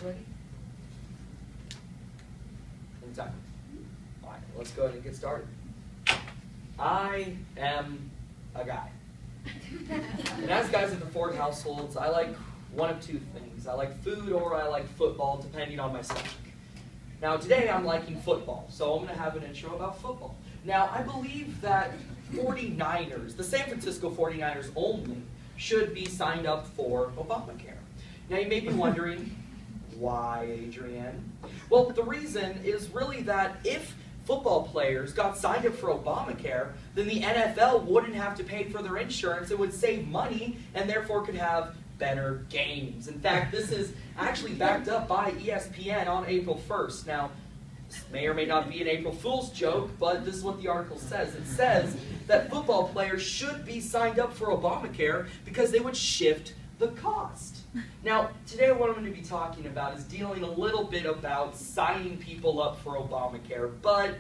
Ready? In time. All right, let's go ahead and get started. I am a guy. And as guys in the Ford households, I like one of two things. I like food or I like football, depending on my stomach. Now today I'm liking football, so I'm going to have an intro about football. Now I believe that 49ers, the San Francisco 49ers only, should be signed up for Obamacare. Now you may be wondering, why, Adrian? Well, the reason is really that if football players got signed up for Obamacare, then the NFL wouldn't have to pay for their insurance. It would save money and therefore could have better games. In fact, this is actually backed up by ESPN on April 1st. Now, this may or may not be an April Fool's joke, but this is what the article says. It says that football players should be signed up for Obamacare because they would shift the cost. Now, today what I'm going to be talking about is dealing a little bit about signing people up for Obamacare, but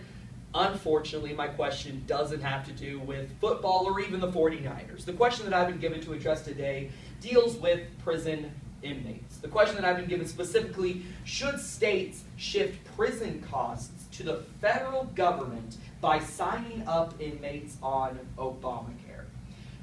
unfortunately my question doesn't have to do with football or even the 49ers. The question that I've been given to address today deals with prison inmates. The question that I've been given specifically, should states shift prison costs to the federal government by signing up inmates on Obamacare?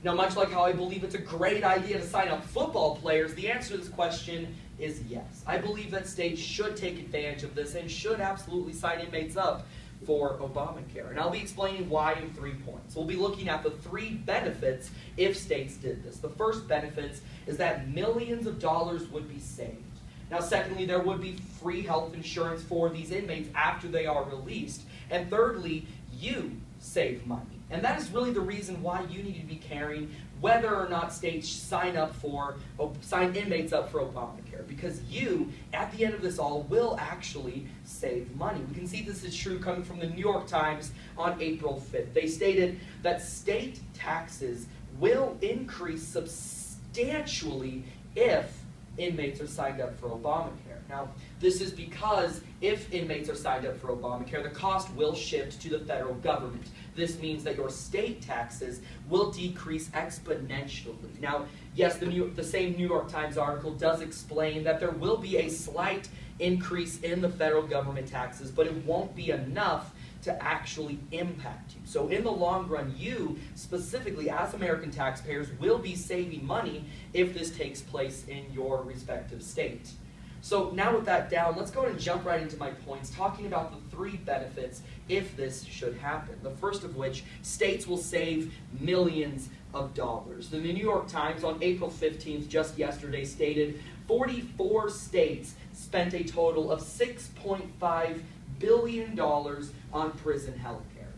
Now, much like how I believe it's a great idea to sign up football players, the answer to this question is yes. I believe that states should take advantage of this and should absolutely sign inmates up for Obamacare. And I'll be explaining why in 3 points. We'll be looking at the 3 benefits if states did this. The first benefit is that millions of dollars would be saved. Now, secondly, there would be free health insurance for these inmates after they are released. And thirdly, you save money. And that is really the reason why you need to be caring whether or not states sign inmates up for Obamacare. Because you, at the end of this all, will actually save money. We can see this is true coming from the New York Times on April 5th. They stated that state taxes will increase substantially if inmates are signed up for Obamacare. Now, this is because if inmates are signed up for Obamacare, the cost will shift to the federal government. This means that your state taxes will decrease exponentially. Now, yes, the same New York Times article does explain that there will be a slight increase in the federal government taxes, but it won't be enough to actually impact you. So in the long run, you, specifically as American taxpayers, will be saving money if this takes place in your respective state. So now with that down, let's go ahead and jump right into my points, talking about the 3 benefits if this should happen. The first of which, states will save millions of dollars. The New York Times on April 15th, just yesterday, stated 44 states spent a total of $6.5 billion on prison health care.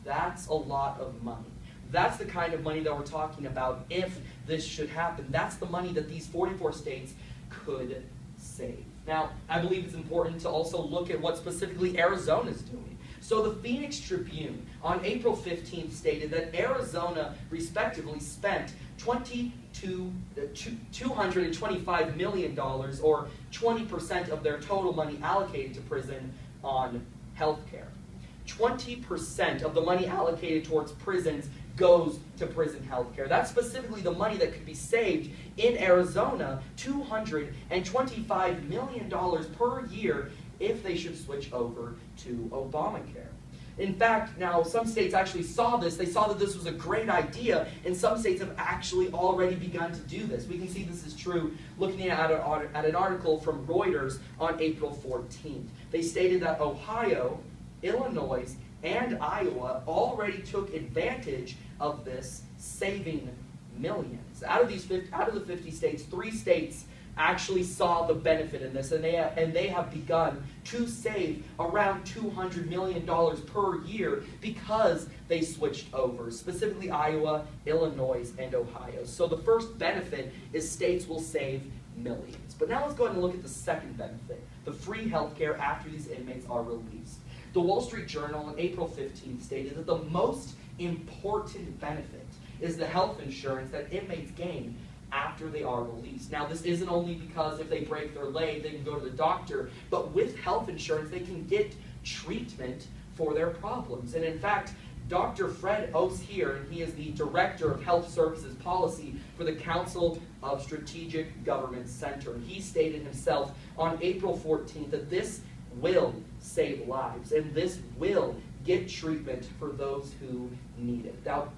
That's a lot of money. That's the kind of money that we're talking about if this should happen. That's the money that these 44 states could save. Now, I believe it's important to also look at what specifically Arizona is doing. So the Phoenix Tribune on April 15th stated that Arizona respectively spent $225 million, or 20% of their total money allocated to prison, on health care. 20% of the money allocated towards prisons goes to prison health care. That's specifically the money that could be saved in Arizona, $225 million per year if they should switch over to Obamacare. In fact, now some states actually saw this. They saw that this was a great idea, and some states have actually already begun to do this. We can see this is true looking at an article from Reuters on April 14th. They stated that Ohio, Illinois, and Iowa already took advantage of this, saving millions. Out of the 50 states, 3 states actually saw the benefit in this, and they have begun to save around $200 million per year because they switched over, specifically Iowa, Illinois, and Ohio. So the first benefit is states will save millions. But now let's go ahead and look at the second benefit, the free health care after these inmates are released. The Wall Street Journal on April 15th stated that the most important benefit is the health insurance that inmates gain after they are released. Now, this isn't only because if they break their leg, they can go to the doctor, but with health insurance, they can get treatment for their problems. And in fact, Dr. Fred Oates here, and he is the Director of Health Services Policy for the Council of Strategic Government Center. And he stated himself on April 14th that this will save lives, and this will get treatment for those who need it. Now,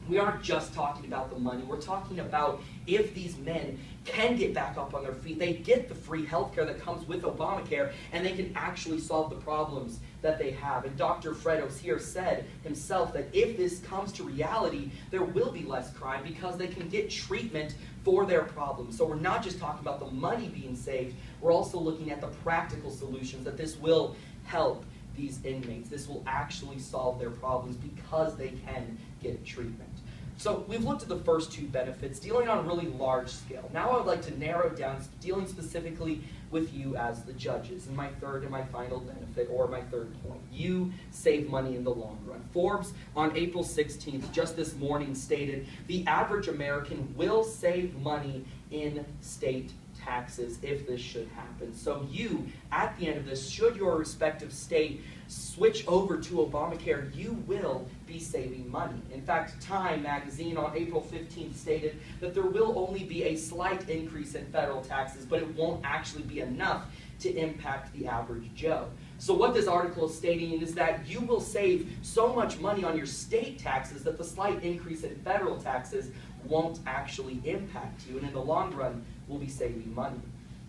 we aren't just talking about the money. We're talking about if these men can get back up on their feet, they get the free health care that comes with Obamacare, and they can actually solve the problems that they have. And Dr. Fred Oates here said himself that if this comes to reality, there will be less crime because they can get treatment for their problems. So we're not just talking about the money being saved, we're also looking at the practical solutions that this will help these inmates. This will actually solve their problems because they can get treatment. So we've looked at the first two benefits, dealing on a really large scale. Now I would like to narrow down, dealing specifically with you as the judges. And my third and my final benefit, or my third point, you save money in the long run. Forbes on April 16th, just this morning, stated the average American will save money in state taxes if this should happen. So you, at the end of this, should your respective state switch over to Obamacare, you will be saving money. In fact, Time magazine on April 15th stated that there will only be a slight increase in federal taxes, but it won't actually be enough to impact the average Joe. So what this article is stating is that you will save so much money on your state taxes that the slight increase in federal taxes won't actually impact you, and in the long run, we'll be saving money.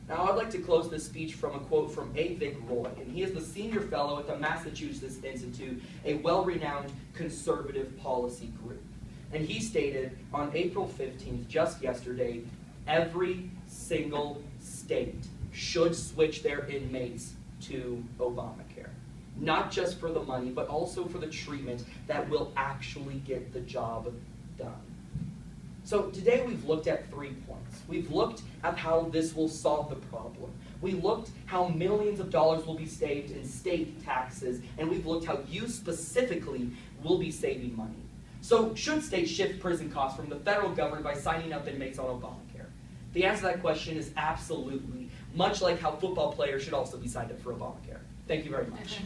Now, I'd like to close this speech from a quote from A. Vic Roy, and he is the senior fellow at the Massachusetts Institute, a well-renowned conservative policy group. And he stated on April 15th, just yesterday, every single state should switch their inmates to Obamacare. Not just for the money, but also for the treatment that will actually get the job done. So today we've looked at 3 points. We've looked at how this will solve the problem. We looked how millions of dollars will be saved in state taxes, and we've looked how you specifically will be saving money. So should states shift prison costs from the federal government by signing up inmates on Obamacare? The answer to that question is absolutely, much like how football players should also be signed up for Obamacare. Thank you very much.